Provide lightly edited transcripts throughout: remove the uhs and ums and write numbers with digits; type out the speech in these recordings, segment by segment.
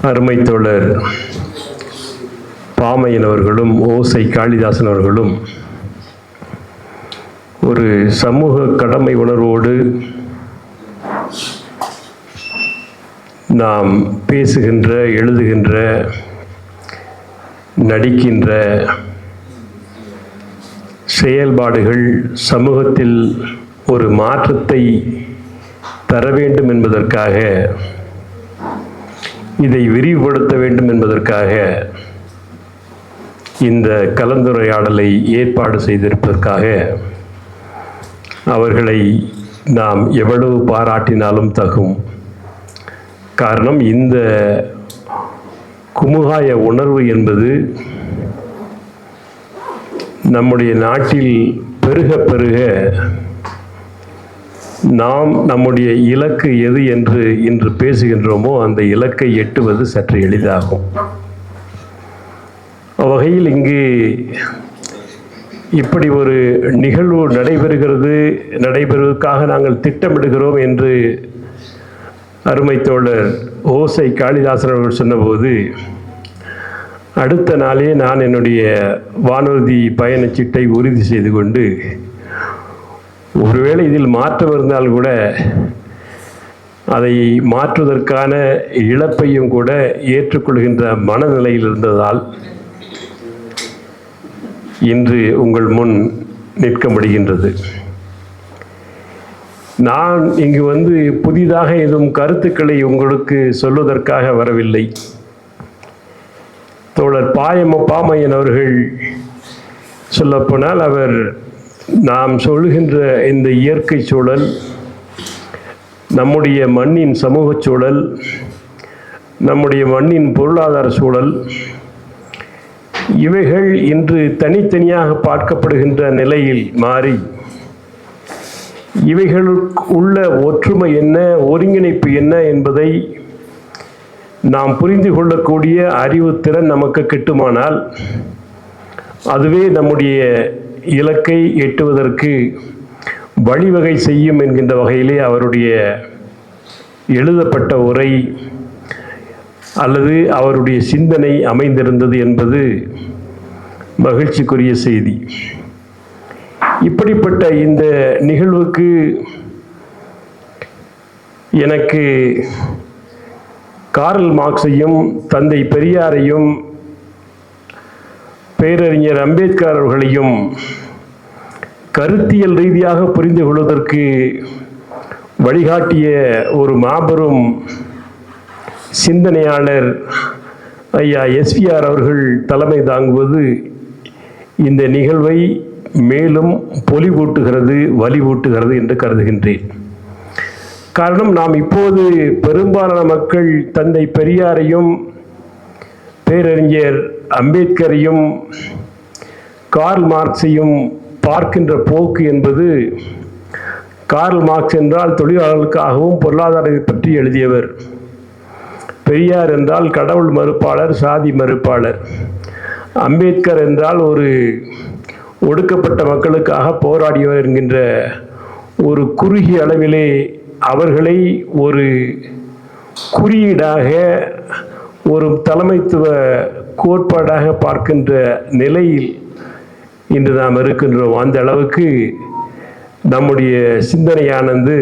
அருமை தோழர் பாமையன் அவர்களும் ஓசை காளிதாசன் அவர்களும் ஒரு சமூக கடமை உணர்வோடு நாம் பேசுகின்ற, எழுதுகின்ற, நடிக்கின்ற செயல்பாடுகள் சமூகத்தில் ஒரு மாற்றத்தை தர வேண்டும் என்பதற்காக, இதை விரிவுபடுத்த வேண்டும் என்பதற்காக இந்த கலந்துரையாடலை ஏற்பாடு செய்திருப்பதற்காக அவர்களை நாம் எவ்வளவு பாராட்டினாலும் தகும். காரணம், இந்த குமுகாய உணர்வு என்பது நம்முடைய நாட்டில் பெருக பெருக நாம் நம்முடைய இலக்கு எது என்று இன்று பேசுகின்றோமோ அந்த இலக்கை எட்டுவது சற்று எளிதாகும். அவ்வகையில் இங்கு இப்படி ஒரு நிகழ்வு நடைபெறுவதற்காக நாங்கள் திட்டமிடுகிறோம் என்று அருமை தோழர் ஓசை காளிதாசன் அவர்கள் சொன்னபோது, அடுத்த நாளே நான் என்னுடைய வானூர்தி பயணச்சீட்டை உறுதி செய்து கொண்டு, ஒருவேளை இதில் மாற்றம் இருந்தால் கூட அதை மாற்றுவதற்கான இழப்பையும் கூட ஏற்றுக்கொள்கின்ற மனநிலையில் இருந்ததால் இன்று உங்கள் முன் நிற்க முடிகின்றது. நான் இங்கு புதிதாக எதுவும் கருத்துக்களை உங்களுக்கு சொல்வதற்காக வரவில்லை. தோழர் பாமையன் அவர்கள் சொல்லப்போனால், அவர் நாம் சொல்கின்ற இந்த இயற்கை சூழல், நம்முடைய மண்ணின் சமூக சூழல், நம்முடைய மண்ணின் பொருளாதார சூழல், இவைகள் இன்று தனித்தனியாக பார்க்கப்படுகின்ற நிலையில் மாறி, இவைகளுக்கு உள்ள ஒற்றுமை என்ன, ஒருங்கிணைப்பு என்ன என்பதை நாம் புரிந்து கொள்ளக்கூடிய அறிவுத்திறன் நமக்கு கிட்டுமானால் அதுவே நம்முடைய இலக்கை எட்டுவதற்கு வழிவகை செய்யும் என்கின்ற வகையிலே அவருடைய எழுதப்பட்ட உரை அல்லது அவருடைய சிந்தனை அமைந்திருந்தது என்பது மகிழ்ச்சிக்குரிய செய்தி. இப்படிப்பட்ட இந்த நிகழ்வுக்கு எனக்கு கார்ல் மார்க்ஸையும் தந்தை பெரியாரையும் பேரறிஞர் அம்பேத்கர் அவர்களையும் கருத்தியல் ரீதியாக புரிந்து கொள்வதற்கு வழிகாட்டிய ஒரு மாபெரும் சிந்தனையாளர் ஐயா SVR அவர்கள் தலைமை தாங்குவது இந்த நிகழ்வை மேலும் பொலிவூட்டுகிறது, வலிவூட்டுகிறது என்று கருதுகின்றேன். காரணம், நாம் இப்போது பெரும்பாலான மக்கள் தந்தை பெரியாரையும் பேரறிஞர் அம்பேத்கரையும் கார்ல் மார்க்ஸையும் பார்க்கின்ற போக்கு என்பது, கார்ல் மார்க்ஸ் என்றால் தொழிலாளர்களுக்காகவும் பொருளாதாரத்தை பற்றி எழுதியவர், பெரியார் என்றால் கடவுள் மறுப்பாளர், சாதி மறுப்பாளர், அம்பேத்கர் என்றால் ஒரு ஒடுக்கப்பட்ட மக்களுக்காக போராடியவர் என்கின்ற ஒரு குறுகிய அளவிலே அவர்களை ஒரு குறியீடாக, ஒரு தலைமைத்துவ கோட்பாடாக பார்க்கின்ற நிலையில் இன்று நாம் இருக்கின்றோம். அந்த அளவுக்கு நம்முடைய சிந்தனையானது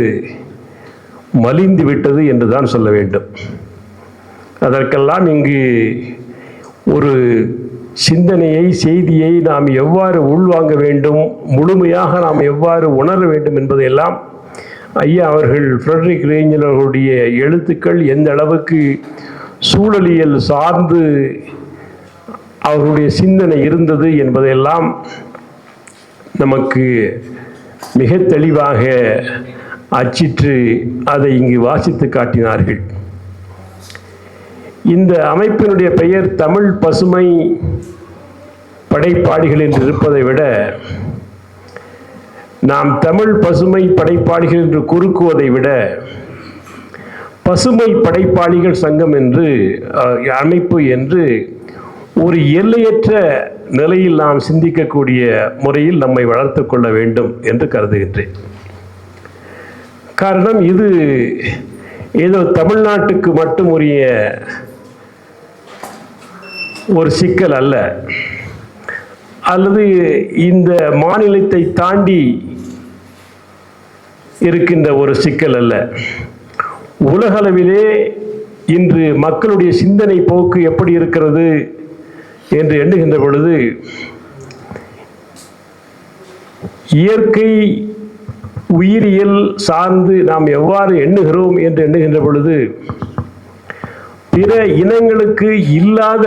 மலிந்து விட்டது என்று தான் சொல்ல வேண்டும். அதற்கெல்லாம் இங்கு ஒரு சிந்தனையை, செய்தியை நாம் எவ்வாறு உள்வாங்க வேண்டும், முழுமையாக நாம் எவ்வாறு உணர வேண்டும் என்பதையெல்லாம் ஐயா அவர்கள், ஃப்ரெட்ரிக் ரேஞ்சல் அவர்களுடைய எழுத்துக்கள் எந்த அளவுக்கு சூழலியல் சார்ந்து அவர்களுடைய சிந்தனை இருந்தது என்பதையெல்லாம் நமக்கு மிக தெளிவாக அச்சிட்டு அதை இங்கு வாசித்து காட்டினார்கள். இந்த அமைப்பினுடைய பெயர் தமிழ் பசுமை படைப்பாளிகள் என்று இருப்பதை விட, நாம் தமிழ் பசுமை படைப்பாளிகள் என்று குறுக்குவதை விட பசுமை படைப்பாளிகள் சங்கம் என்று அமைப்பு என்று ஒரு எல்லையற்ற நிலையில் நாம் சிந்திக்கக்கூடிய முறையில் நம்மை வளர்த்து கொள்ள வேண்டும் என்று கருதுகின்றேன். காரணம், இது ஏதோ தமிழ்நாட்டுக்கு மட்டும் உரிய ஒரு சிக்கல் அல்ல, அல்லது இந்த மாநிலத்தை தாண்டி இருக்கின்ற ஒரு சிக்கல் அல்ல. உலகளவிலே இன்று மக்களுடைய சிந்தனை போக்கு எப்படி இருக்கிறது என்று எண்ணுகின்ற பொழுது, இயற்கை உயிரியல் சார்ந்து நாம் எவ்வாறு எண்ணுகிறோம் என்று எண்ணுகின்ற பொழுது, பிற இனங்களுக்கு இல்லாத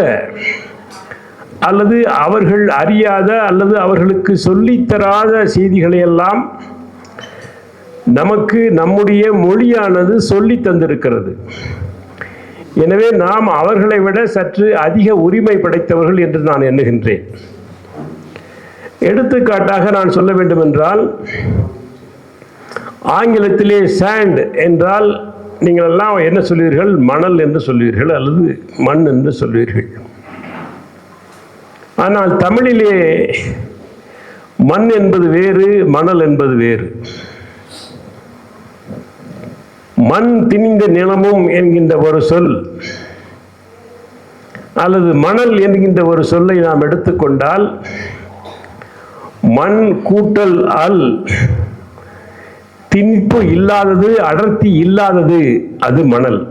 அல்லது அவர்கள் அறியாத அல்லது அவர்களுக்கு சொல்லித்தராத செய்திகளை எல்லாம் நமக்கு நம்முடைய மொழியானது சொல்லி தந்திருக்கிறது. எனவே நாம் அவர்களை விட சற்று அதிக உரிமை படைத்தவர்கள் என்று நான் எண்ணுகின்றேன். எடுத்துக்காட்டாக நான் சொல்ல வேண்டும் என்றால், ஆங்கிலத்திலே சாண்ட் என்றால் நீங்கள் எல்லாம் என்ன சொல்வீர்கள்? மணல் என்று சொல்வீர்கள் அல்லது மண் என்று சொல்வீர்கள். ஆனால் தமிழிலே மண் என்பது வேறு, மணல் என்பது வேறு. மண் திணிந்த நிலமும் என்கின்ற ஒரு சொல் அல்லது மணல் என்கின்ற ஒரு சொல்லை நாம் எடுத்துக்கொண்டால், மண் கூட்டல் அல், திணிப்பு இல்லாதது, அடர்த்தி இல்லாதது, அது மணல்.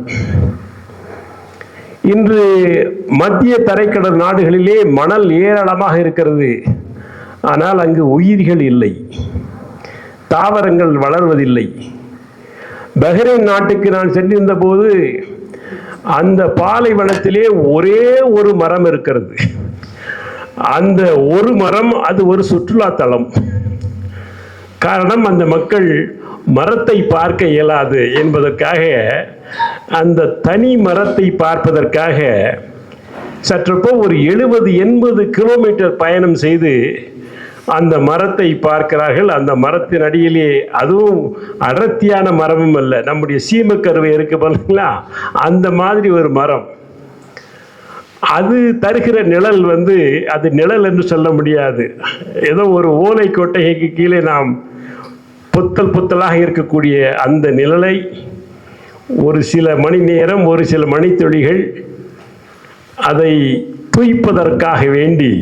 இன்று மத்திய தரைக்கடல் நாடுகளிலே மணல் ஏராளமாக இருக்கிறது. ஆனால் அங்கு உயிர்கள் இல்லை, தாவரங்கள் வளர்வதில்லை. பஹ்ரைன் நாட்டுக்கு நான் சென்றிருந்த போது அந்த பாலைவனத்திலே ஒரே ஒரு மரம் இருக்கிறது. அந்த ஒரு மரம், அது ஒரு சுற்றுலா தலம். காரணம், அந்த மக்கள் மரத்தை பார்க்க இயலாது என்பதற்காக, அந்த தனி மரத்தை பார்ப்பதற்காக சற்றப்போ ஒரு 70-80 கிலோமீட்டர் பயணம் செய்து அந்த மரத்தை பார்க்கிறார்கள். அந்த மரத்தின் அடியிலே, அதுவும் அடர்த்தியான மரமும் அல்ல, நம்முடைய சீமக்கருவை இருக்கு பாருங்களா, அந்த மாதிரி ஒரு மரம். அது தருகிற நிழல் அது நிழல் என்று சொல்ல முடியாது. ஏதோ ஒரு ஓலை கொட்டைக்கு கீழே நாம் புத்தல் புத்தலாக இருக்கக்கூடிய அந்த நிழலை ஒரு சில மணி நேரம், ஒரு சில மணித்துளிகள் அதை தூய்ப்பதற்காக வேண்டி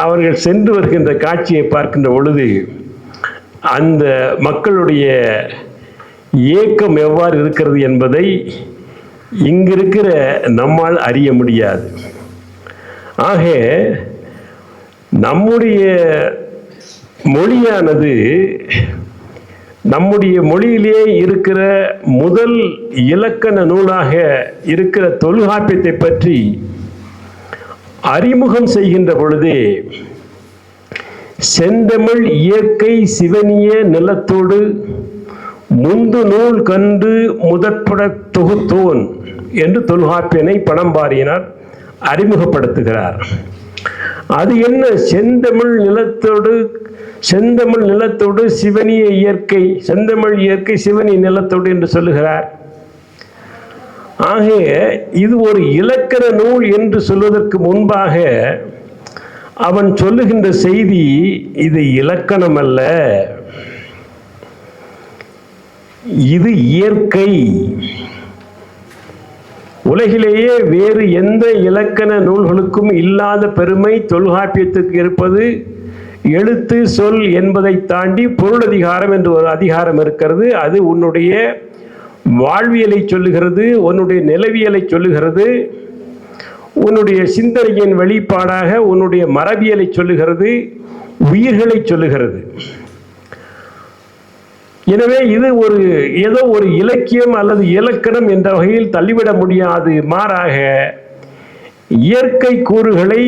அவர்கள் சென்று வருகின்ற காட்சியை பார்க்கின்ற பொழுது, அந்த மக்களுடைய ஏக்கம் எவ்வாறு இருக்கிறது என்பதை இங்கிருக்கிற நம்மால் அறிய முடியாது. ஆக நம்முடைய மொழியானது, நம்முடைய மொழியிலே இருக்கிற முதல் இலக்கண நூலாக இருக்கிற தொல்காப்பியத்தை பற்றி அறிமுகம் செய்கின்ற பொழுதே, செந்தமிழ் இயற்கை சிவனிய நிலத்தோடு முந்து நூல் கண்டு முதற்பட தொகுத்தோன் என்று தொல்காப்பியனை பணம்பாரியினார் அறிமுகப்படுத்துகிறார். அது என்ன? செந்தமிழ் நிலத்தோடு சிவனிய இயற்கை, செந்தமிழ் இயற்கை சிவனிய நிலத்தோடு என்று சொல்லுகிறார். ஆக இது ஒரு இலக்கண நூல் என்று சொல்வதற்கு முன்பாக அவன் சொல்லுகின்ற செய்தி, இது இலக்கணம் அல்ல, இது இயற்கை. உலகிலேயே வேறு எந்த இலக்கண நூல்களுக்கும் இல்லாத பெருமை தொல்காப்பியத்துக்கு இருப்பது. எழுத்து சொல் என்பதை தாண்டி பொருள் அதிகாரம் என்று ஒரு அதிகாரம் இருக்கிறது. அது உன்னுடைய வாழ்வியலை சொல்லுகிறது, உன்னுடைய நிலவியலை சொல்லுகிறது, உன்னுடைய சிந்தனையின் வெளிப்பாடாக உன்னுடைய மரபியலை சொல்லுகிறது, உயிர்களை சொல்லுகிறது. எனவே இது ஏதோ ஒரு இலக்கியம் அல்லது இலக்கணம் என்ற வகையில் தள்ளிவிட முடியாது. மாறாக இயற்கை கூறுகளை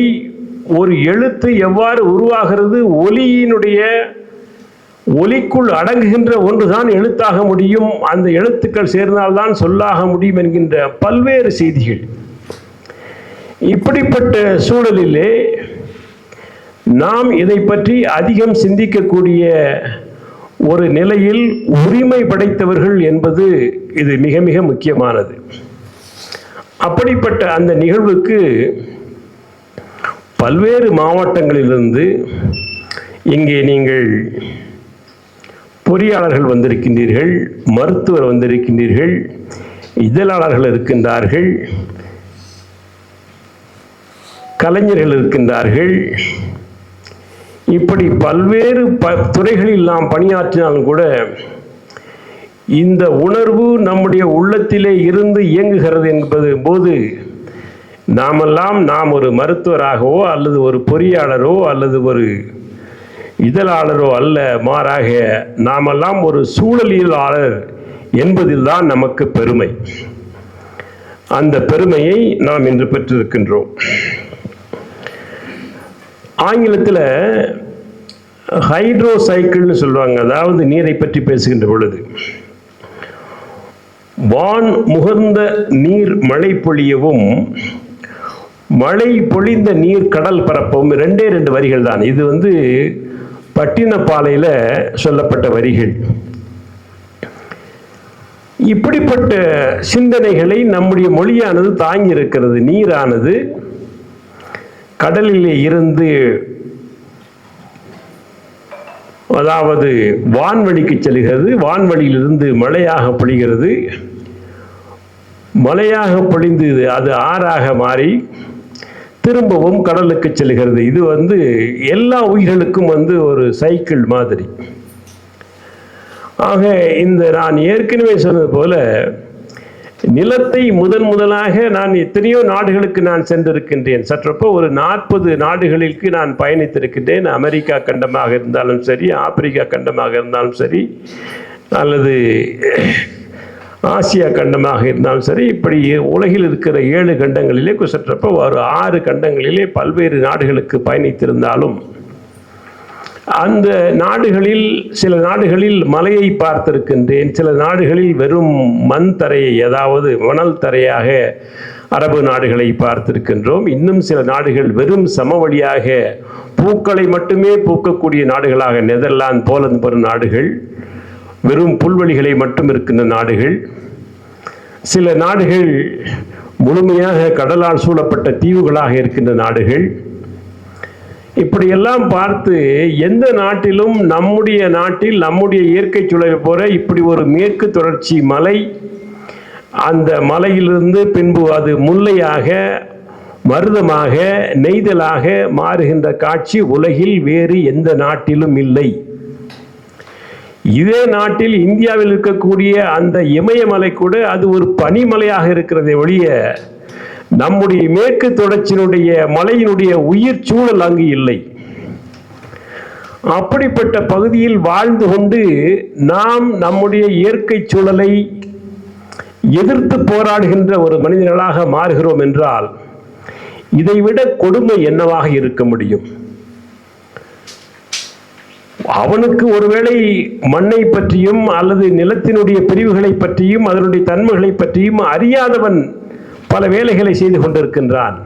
ஒரு எழுத்து எவ்வாறு உருவாகிறது, ஒலிக்குள் அடங்குகின்ற ஒன்றுதான் எழுத்தாக முடியும், அந்த எழுத்துக்கள் சேர்ந்தால்தான் சொல்லாக முடியும் என்கின்ற பல்வேறு செய்திகள். இப்படிப்பட்ட சூழலிலே நாம் இதை பற்றி அதிகம் சிந்திக்கக்கூடிய ஒரு நிலையில் உரிமை படைத்தவர்கள் என்பது இது மிக மிக முக்கியமானது. அப்படிப்பட்ட அந்த நிகழ்வுக்கு பல்வேறு மாவட்டங்களிலிருந்து இங்கே நீங்கள் பொறியாளர்கள் வந்திருக்கின்றீர்கள், மருத்துவர் வந்திருக்கின்றீர்கள், இதழாளர்கள் இருக்கின்றார்கள், கலைஞர்கள் இருக்கின்றார்கள். இப்படி பல்வேறு துறைகளில் நாம் பணியாற்றினாலும் கூட இந்த உணர்வு நம்முடைய உள்ளத்திலே இருந்து இயங்குகிறது என்பது போது நாம் ஒரு மருத்துவராகவோ அல்லது ஒரு பொறியாளரோ அல்லது ஒரு இதழாளரோ அல்ல, மாறாக நாமெல்லாம் ஒரு சூழலியலாளர் என்பதில் தான் நமக்கு பெருமை. அந்த பெருமையை நாம் இன்று பெற்றிருக்கின்றோம். ஆங்கிலத்தில் ஹைட்ரோ சைக்கிள்னு சொல்லுவாங்க. அதாவது நீரை பற்றி பேசுகின்ற பொழுது வான் முகர்ந்த நீர் மழை பொழியவும் மழை பொழிந்த நீர் கடல் பரப்பவும் ரெண்டே வரிகள் தான். இது பட்டினப்பாலையில் சொல்லப்பட்ட வரிகள். இப்படிப்பட்ட சிந்தனைகளை நம்முடைய மொழியானது தாங்கி இருக்கிறது. நீரானது கடலிலே இருந்து அதாவது வான்வழிக்கு செல்கிறது, வான்வழியிலிருந்து மழையாக பொழிகிறது, மழையாக பொழிந்து அது ஆறாக மாறி திரும்பவும் கடலுக்கு செல்கிறது. இது எல்லா உயிர்களுக்கும் ஒரு சைக்கிள் மாதிரி. ஆக நான் ஏற்கனவே சொன்னது போல நிலத்தை முதலாக நான் எத்தனையோ நாடுகளுக்கு நான் சென்றிருக்கின்றேன். சற்றப்போ ஒரு 40 நாடுகளுக்கு நான் பயணித்திருக்கின்றேன். அமெரிக்கா கண்டமாக இருந்தாலும் சரி, ஆப்பிரிக்கா கண்டமாக இருந்தாலும் சரி, அல்லது ஆசியா கண்டமாக இருந்தாலும் சரி, இப்படி உலகில் இருக்கிற 7 கண்டங்களிலே சற்றப்போ ஒரு 6 கண்டங்களிலே பல்வேறு நாடுகளுக்கு பயணித்திருந்தாலும் அந்த நாடுகளில் சில நாடுகளில் மலையை பார்த்திருக்கின்றேன், சில நாடுகளில் வெறும் மண் தரையை, அதாவது மணல் தரையாக அரபு நாடுகளை பார்த்திருக்கின்றோம். இன்னும் சில நாடுகள் வெறும் சமவெளியாக பூக்களை மட்டுமே பூக்கக்கூடிய நாடுகளாக நெதர்லாந்து, போலந்து போன்ற நாடுகள், வெறும் புல்வெளிகளை மட்டும் இருக்கின்ற நாடுகள், சில நாடுகள் முழுமையாக கடலால் சூழப்பட்ட தீவுகளாக இருக்கின்ற நாடுகள். இப்படியெல்லாம் பார்த்து எந்த நாட்டிலும் நம்முடைய நாட்டில் நம்முடைய இயற்கை சூழலை போல இப்படி ஒரு மேற்கு தொடர்ச்சி மலை, அந்த மலையிலிருந்து பின்பு அது முல்லையாக, மருதமாக, நெய்தலாக மாறுகின்ற காட்சி உலகில் வேறு எந்த நாட்டிலும் இல்லை. இதே நாட்டில் இந்தியாவில் இருக்கக்கூடிய அந்த இமயமலை கூட அது ஒரு பனிமலையாக இருக்கிறதை ஒழிய நம்முடைய மேற்கு தொடர்ச்சியினுடைய மலையினுடைய உயிர் சூழல் அங்கு இல்லை. அப்படிப்பட்ட பகுதியில் வாழ்ந்து கொண்டு நாம் நம்முடைய இயற்கை சூழலை எதிர்த்து போராடுகின்ற ஒரு மனிதர்களாக மாறுகிறோம் என்றால் இதைவிட கொடுமை என்னவாக இருக்க முடியும்? அவனுக்கு ஒருவேளை மண்ணை பற்றியும் அல்லது நிலத்தினுடைய பிரிவுகளை பற்றியும் அதனுடைய தன்மைகளை பற்றியும் அறியாதவன் பல வேலைகளை செய்து கொண்டிருக்கின்றான்.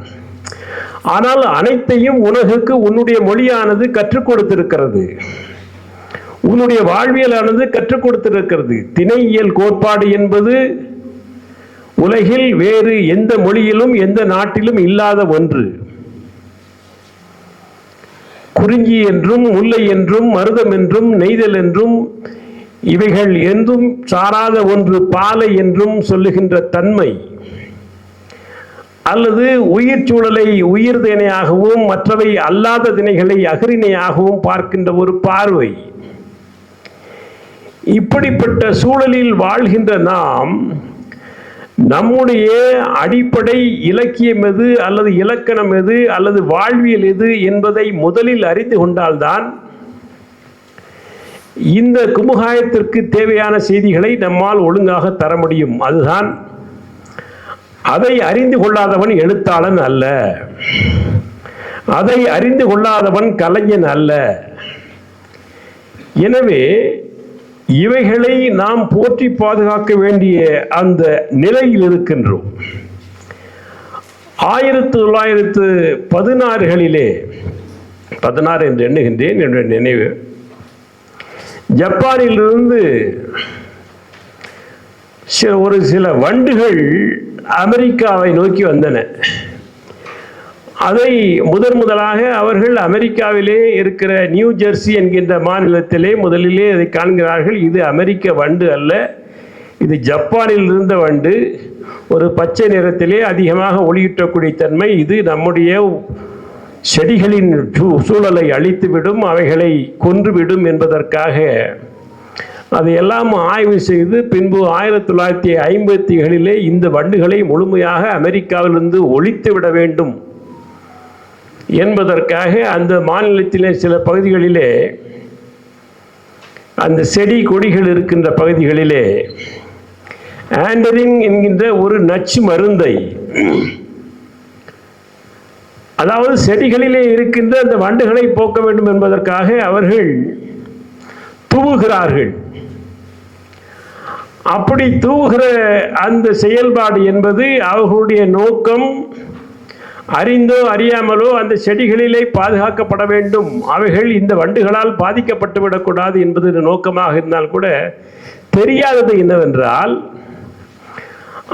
ஆனால் அனைத்தையும் உலகுக்கு உன்னுடைய மொழியானது கற்றுக் கொடுத்திருக்கிறது, உன்னுடைய வாழ்வியலானது கற்றுக் கொடுத்திருக்கிறது. திணையியல் கோட்பாடு என்பது உலகில் வேறு எந்த மொழியிலும் எந்த நாட்டிலும் இல்லாத ஒன்று. குறிஞ்சி என்றும் முல்லை என்றும் மருதம் என்றும் நெய்தல் என்றும் இவைகள் என்றும் சாராத ஒன்று பாலை என்றும் சொல்லுகின்ற தன்மை, அல்லது உயிர் சூழலை உயிர் திணையாகவும் மற்றவை அல்லாத திணைகளை அகிரிணையாகவும் பார்க்கின்ற ஒரு பார்வை. இப்படிப்பட்ட சூழலில் வாழ்கின்ற நாம் நம்முடைய அடிப்படை இலக்கியம் எது அல்லது இலக்கணம் எது அல்லது வாழ்வியல் எது என்பதை முதலில் அறிந்து கொண்டால்தான் இந்த குமுகாயத்திற்கு தேவையான செய்திகளை நம்மால் ஒழுங்காக தர முடியும். அதுதான், அதை அறிந்து கொள்ளாதவன் எழுத்தாளன் அல்ல, அதை அறிந்து கொள்ளாதவன் கலைஞன் அல்ல. எனவே இவைகளை நாம் போற்றி பாதுகாக்க வேண்டிய அந்த நிலையில் இருக்கின்றோம். 1916களிலே 16 என்று எண்ணுகின்றேன் என்னுடைய நினைவு, ஜப்பானிலிருந்து ஒரு சில வண்டுகள் அமெரிக்காவை நோக்கி வந்தன. அதை முதலாக அவர்கள் அமெரிக்காவிலே இருக்கிற நியூ ஜெர்சி என்கின்ற மாநிலத்திலே முதலிலே அதை காண்கிறார்கள். இது அமெரிக்க வண்டு அல்ல, இது ஜப்பானில் இருந்த வண்டு. ஒரு பச்சை நிறத்திலே அதிகமாக ஒளியூட்டக்கூடிய தன்மை, இது நம்முடைய செடிகளின் சூழலை அழித்துவிடும், அவைகளை கொன்றுவிடும் என்பதற்காக அதையெல்லாம் ஆய்வு செய்து பின்பு 1950களிலே இந்த வண்டுகளை முழுமையாக அமெரிக்காவிலிருந்து ஒழித்து விட வேண்டும் என்பதற்காக அந்த மாநிலத்திலே சில பகுதிகளிலே, அந்த செடி கொடிகள் இருக்கின்ற பகுதிகளிலே ஆண்டரின் என்கின்ற ஒரு நச்சு மருந்தை, அதாவது செடிகளிலே இருக்கின்ற அந்த வண்டுகளை போக்க வேண்டும் என்பதற்காக அவர்கள் தூவுகிறார்கள். அப்படி தூவுகிற அந்த செயல்பாடு என்பது அவர்களுடைய நோக்கம் அறிந்தோ அறியாமலோ அந்த செடிகளிலே பாதுகாக்கப்பட வேண்டும், அவைகள் இந்த வண்டுகளால் பாதிக்கப்பட்டு விடக்கூடாது என்பது நோக்கமாக இருந்தால் கூட தெரியாதது என்னவென்றால்,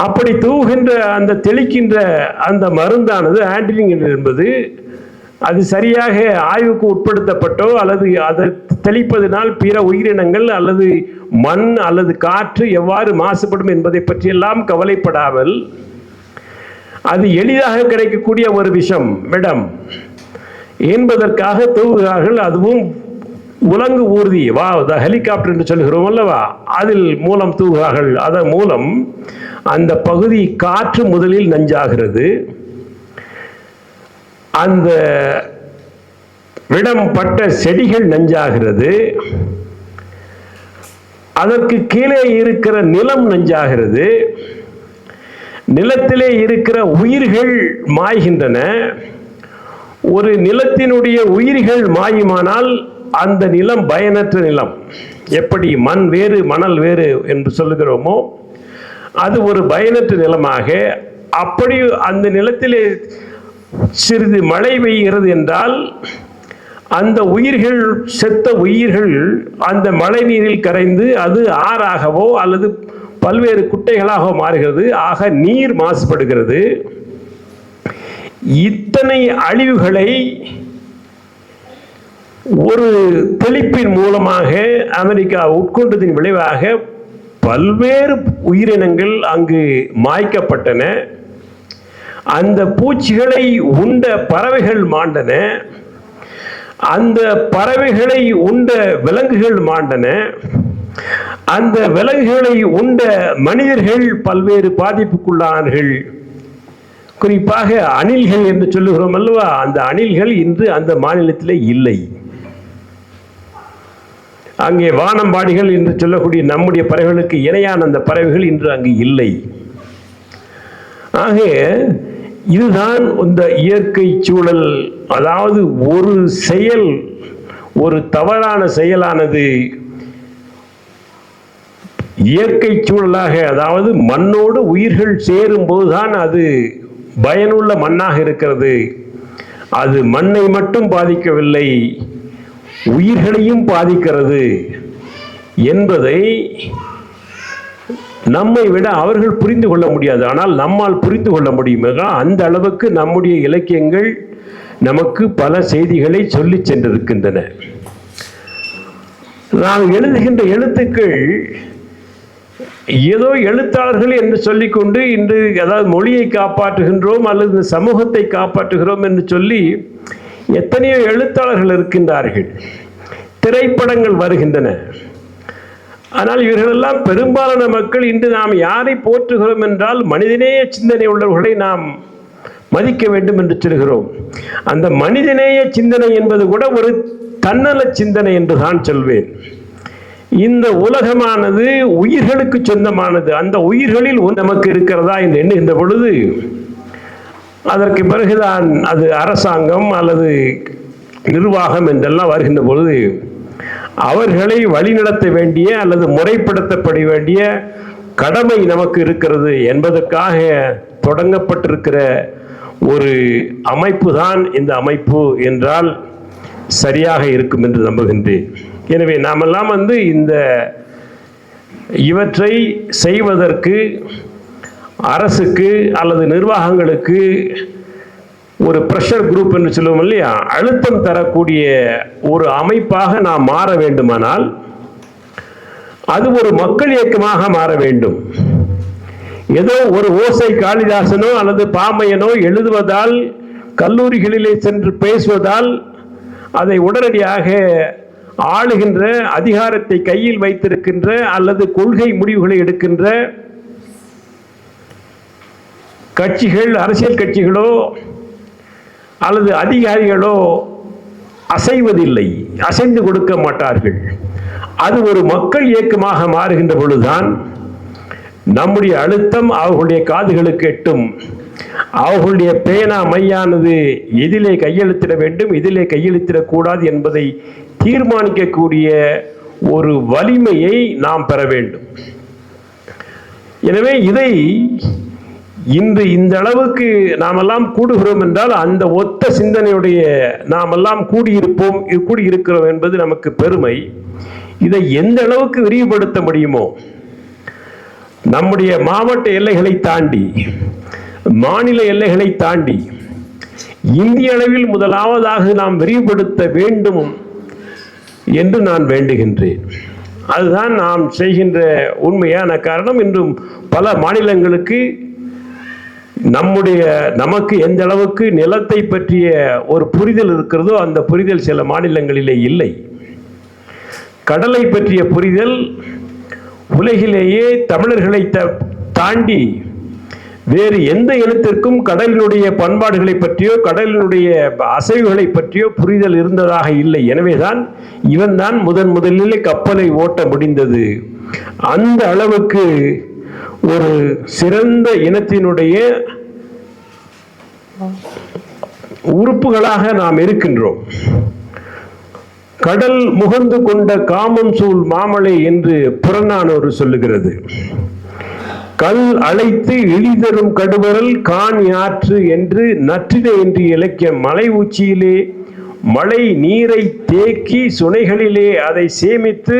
அப்படி தூவுகின்ற அந்த தெளிக்கின்ற அந்த மருந்தானது ஆன்டிரின் என்பது அது சரியாக ஆய்வுக்கு உட்படுத்தப்பட்டோ அல்லது அதை தெளிப்பதனால் பிற உயிரினங்கள் அல்லது மண் அல்லது காற்று எவ்வாறு மாசுபடும் என்பதை பற்றியெல்லாம் கவலைப்படாமல் அது எளிதாக கிடைக்கக்கூடிய ஒரு விஷம் விடம் என்பதற்காக தூவுகிறார்கள். அதுவும் உலங்கு ஊர்தி ஹெலிகாப்டர் என்று சொல்கிறோம் அல்லவா, அதில் மூலம் தூவுகிறார்கள். அதன் மூலம் அந்த பகுதி காற்று முதலில் நஞ்சாகிறது, அந்த விடம் பட்ட செடிகள் நஞ்சாகிறது, அதற்கு கீழே இருக்கிற நிலம் நஞ்சாகிறது, நிலத்திலே இருக்கிற உயிர்கள் மாய்கின்றன. ஒரு நிலத்தினுடைய உயிர்கள் மாயுமானால் அந்த நிலம் பயனற்ற நிலம். எப்படி மண் வேறு மணல் வேறு என்று சொல்லுகிறோமோ அது ஒரு பயனற்ற நிலமாக, அப்படி அந்த நிலத்திலே சிறிது மழை பெய்கிறது என்றால் அந்த உயிர்கள், செத்த உயிர்கள் அந்த மழை நீரில் கரைந்து அது ஆறாகவோ அல்லது பல்வேறு குட்டைகளாக மாறுகிறது. ஆக நீர் மாசுபடுகிறது. இத்தனை அழிவுகளை ஒரு தெளிப்பின் மூலமாக அமெரிக்கா உட்கொண்டதின் விளைவாக பல்வேறு உயிரினங்கள் அங்கு மாய்க்கப்பட்டன. அந்த பூச்சிகளை உண்ட பறவைகள் மாண்டன, அந்த பறவைகளை உண்ட விலங்குகள் மாண்டன, அந்த விலங்குகளை உண்ட மனிதர்கள் பல்வேறு பாதிப்புக்குள்ளானார்கள். குறிப்பாக அணில்கள் என்று சொல்லுகிறோம் அல்லவா, அந்த அணில்கள் இன்று அந்த மாநிலத்தில் இல்லை. அங்கே வானம்பாடிகள் என்று சொல்லக்கூடிய நம்முடைய பறவைகளுக்கு இணையான அந்த பறவைகள் இன்று அங்கு இல்லை. ஆக இதுதான் இந்த இயற்கை சூழல். அதாவது ஒரு செயல், ஒரு தவறான செயலானது இயற்கை சூழலாக, அதாவது மண்ணோடு உயிர்கள் சேரும் போதுதான் அது பயனுள்ள மண்ணாக இருக்கிறது. அது மண்ணை மட்டும் பாதிக்கவில்லை, உயிர்களையும் பாதிக்கிறது என்பதை நம்மை விட அவர்கள் புரிந்து கொள்ள முடியாது. ஆனால் நம்மால் புரிந்து கொள்ள முடியும். அந்த அளவுக்கு நம்முடைய இலக்கியங்கள் நமக்கு பல செய்திகளை சொல்லி சென்றிருக்கின்றன. நாம் எழுதுகின்ற எழுத்துக்கள் ஏதோ எழுத்தாளர்கள் என்று சொல்லிக்கொண்டு இன்று அதாவது மொழியை காப்பாற்றுகின்றோம் அல்லது சமூகத்தை காப்பாற்றுகிறோம் என்று சொல்லி எத்தனையோ எழுத்தாளர்கள் இருக்கின்றார்கள், திரைப்படங்கள் வருகின்றன. ஆனால் இவர்களெல்லாம் பெரும்பாலான மக்கள் இன்று நாம் யாரை போற்றுகிறோம் என்றால் மனிதநேய சிந்தனை உள்ளவர்களை நாம் மதிக்க வேண்டும் என்று சொல்கிறோம். அந்த மனிதநேய சிந்தனை என்பது கூட ஒரு தன்னல சிந்தனை என்று தான் சொல்வேன். இந்த உலகமானது உயிர்களுக்கு சொந்தமானது. அந்த உயிர்களில் நமக்கு இருக்கிறதா என்று எண்ணுகின்ற பொழுது அதற்கு பிறகுதான் அது அரசாங்கம் அல்லது நிர்வாகம் என்றெல்லாம் வருகின்ற பொழுது அவர்களை வழிநடத்த வேண்டிய அல்லது முறைப்படுத்தப்பட வேண்டிய கடமை நமக்கு இருக்கிறது என்பதற்காக தொடங்கப்பட்டிருக்கிற ஒரு அமைப்பு தான் இந்த அமைப்பு என்றால் சரியாக இருக்கும் என்று நம்புகின்றேன். எனவே நாமெல்லாம் இந்த இவற்றை செய்வதற்கு அரசுக்கு அல்லது நிர்வாகங்களுக்கு ஒரு பிரஷர் குரூப் என்று சொல்லுவோம் இல்லையா, அழுத்தம் தரக்கூடிய ஒரு அமைப்பாக நாம் மாற வேண்டுமானால் அது ஒரு மக்கள் இயக்கமாக மாற வேண்டும். ஏதோ ஒரு ஓசை காளிதாசனோ அல்லது பாமையனோ எழுதுவதால், கல்லூரிகளிலே சென்று பேசுவதால் அதை உடனடியாக ஆளுகின்ற, அதிகாரத்தை கையில் வைத்திருக்கின்ற அல்லது கொள்கை முடிவுகளை எடுக்கின்ற கட்சிகள், அரசியல் கட்சிகளோ அல்லது அதிகாரிகளோ அசைவதில்லை, அசைந்து கொடுக்க மாட்டார்கள். அது ஒரு மக்கள் இயக்கமாக மாறுகின்ற பொழுதுதான் நம்முடைய அழுத்தம் அவர்களுடைய காதுகளுக்கு எட்டும். அவர்களுடைய பேனா மையானது எதிலே கையெழுத்திட வேண்டும், எதிலே கையெழுத்திடக்கூடாது என்பதை தீர்மானிக்கக்கூடிய ஒரு வலிமையை நாம் பெற வேண்டும். எனவே இதை இன்று இந்த அளவுக்கு நாமெல்லாம் கூடுகிறோம் என்றால் அந்த ஒத்த சிந்தனையுடைய நாமெல்லாம் கூடியிருக்கிறோம் என்பது நமக்கு பெருமை. இதை எந்த அளவுக்கு விரிவுபடுத்த முடியுமோ, நம்முடைய மாவட்ட எல்லைகளை தாண்டி, மாநில எல்லைகளை தாண்டி இந்திய அளவில் முதலாவதாக நாம் விரிவுபடுத்த வேண்டும் என்று நான் வேண்டுகின்றேன். அதுதான் நாம் செய்கின்ற உண்மையான காரணம். இன்றும் பல மாநிலங்களுக்கு நமக்கு எந்த அளவுக்கு நிலத்தை பற்றிய ஒரு புரிதல் இருக்கிறதோ அந்த புரிதல் சில மாநிலங்களிலே இல்லை. கடலை பற்றிய புரிதல் உலகிலேயே தமிழர்களை தாண்டி வேறு எந்த இனத்திற்கும் கடலினுடைய பண்பாடுகளை பற்றியோ கடலினுடைய அசைவுகளை பற்றியோ புரிதல் இருந்ததாக இல்லை. எனவேதான் இவன்தான் முதலிலே கப்பலை ஓட்ட முடிந்தது. அந்த அளவுக்கு ஒரு சிறந்த இனத்தினுடைய உறுப்புகளாக நாம் இருக்கின்றோம். கடல் முகந்து கொண்ட காமம் சூழ் மாமலை என்று புறநானூறு சொல்லுகிறது. கல் அழைத்து இழிதரும் கடுவரல் கான் யாற்று என்று நற்றினை என்று இலக்கிய மலை உச்சியிலே மழை நீரை தேக்கி சுனைகளிலே அதை சேமித்து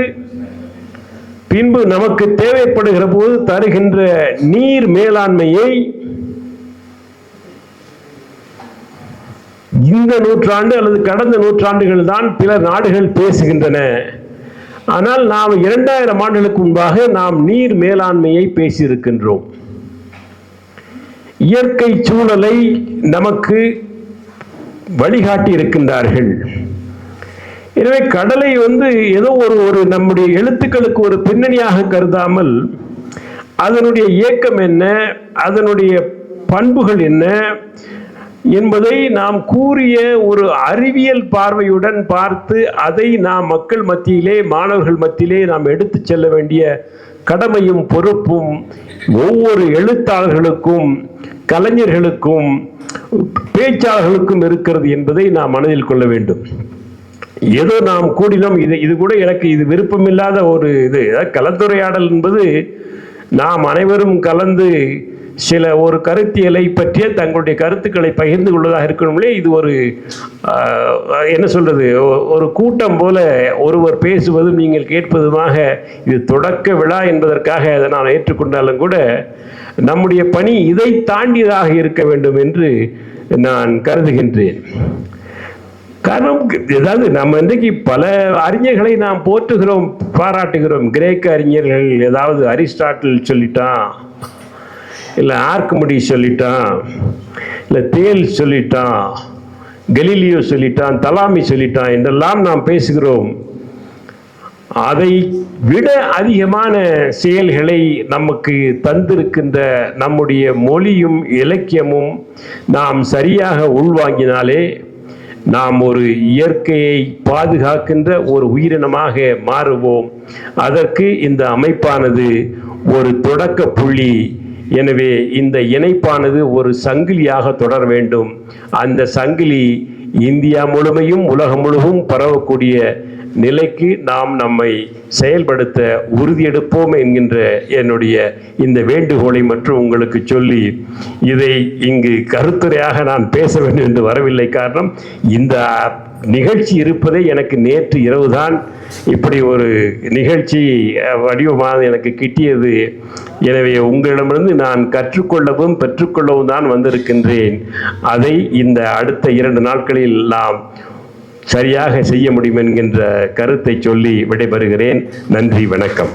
பின்பு நமக்கு தேவைப்படுகிற போது தருகின்ற நீர் மேலாண்மையை இந்த நூற்றாண்டு அல்லது கடந்த நூற்றாண்டுகள் தான் பிற நாடுகள் பேசுகின்றன. ஆனால் நாம் 2000 ஆண்டுகளுக்கு முன்பாக நாம் நீர் மேலாண்மையை பேசியிருக்கின்றோம். இயற்கை சூழலை நமக்கு வழிகாட்டி இருக்கின்றார்கள். எனவே கடலை ஏதோ ஒரு நம்முடைய எழுத்துக்களுக்கு ஒரு பின்னணியாக கருதாமல் அதனுடைய இயக்கம் என்ன, அதனுடைய பண்புகள் என்ன என்பதை நாம் கூறிய ஒரு அறிவியல் பார்வையுடன் பார்த்து அதை நாம் மக்கள் மத்தியிலே, மாணவர்கள் மத்தியிலே நாம் எடுத்து செல்ல வேண்டிய கடமையும் பொறுப்பும் ஒவ்வொரு எழுத்தாளர்களுக்கும், கலைஞர்களுக்கும், பேச்சாளர்களுக்கும் இருக்கிறது என்பதை நாம் மனதில் கொள்ள வேண்டும். ஏதோ நாம் கூடினோம், இது கூட எனக்கு இது விருப்பமில்லாத ஒரு இது. கலந்துரையாடல் என்பது நாம் அனைவரும் கலந்து ஒரு கருத்தியலை பற்றிய தங்களுடைய கருத்துக்களை பகிர்ந்து கொள்வதாக இருக்கணும்லே. இது ஒரு என்ன சொல்றது, ஒரு கூட்டம் போல ஒருவர் பேசுவதும் நீங்கள் கேட்பதுமாக இது தொடக்க விழா என்பதற்காக அதை நான் ஏற்றுக்கொண்டாலும் கூட நம்முடைய பணி இதை தாண்டியதாக இருக்க வேண்டும் என்று நான் கருதுகின்றேன். காரணம், ஏதாவது நம்ம இன்றைக்கு பல அறிஞர்களை நாம் போற்றுகிறோம், பாராட்டுகிறோம். கிரேக்க அறிஞர்கள் ஏதாவது அரிஸ்டாட்டில் சொல்லிட்டான், இல்லை ஆர்க்கிமிடிஸ் சொல்லிட்டான், இல்லை தேல் சொல்லிட்டான், கலீலியோ சொல்லிட்டான், தலாமி சொல்லிட்டான் என்றெல்லாம் நாம் பேசுகிறோம். அதை விட அதிகமான செயல்களை நமக்கு தந்திருக்கின்ற நம்முடைய மொழியும் இலக்கியமும் நாம் சரியாக உள்வாங்கினாலே நாம் ஒரு இயற்கையை பாதுகாக்கின்ற ஒரு உயிரினமாக மாறுவோம். அதற்கு இந்த அமைப்பானது ஒரு தொடக்க புள்ளி. எனவே இந்த இணைப்பானது ஒரு சங்கிலியாக தொடர வேண்டும். அந்த சங்கிலி இந்தியா முழுமையும் உலகம் முழுவதும் பரவக்கூடிய நிலைக்கு நாம் நம்மை செயல்படுத்த உறுதியெடுப்போம் என்கின்ற என்னுடைய இந்த வேண்டுகோளை மற்றும் உங்களுக்கு சொல்லி, இதை இங்கு கருத்துரையாக நான் பேச வேண்டும் என்று வரவில்லை. காரணம், இந்த நிகழ்ச்சி இருப்பதே எனக்கு நேற்று இரவுதான் இப்படி ஒரு நிகழ்ச்சி வடிவமாக எனக்கு கிட்டியது. எனவே உங்களிடமிருந்து நான் கற்றுக்கொள்ளவும் பெற்றுக்கொள்ளவும் தான் வந்திருக்கின்றேன். அதை இந்த அடுத்த 2 நாட்களில் நாம் சரியாக செய்ய முடியும் என்கின்ற கருத்தை சொல்லி விடைபெறுகிறேன். நன்றி, வணக்கம்.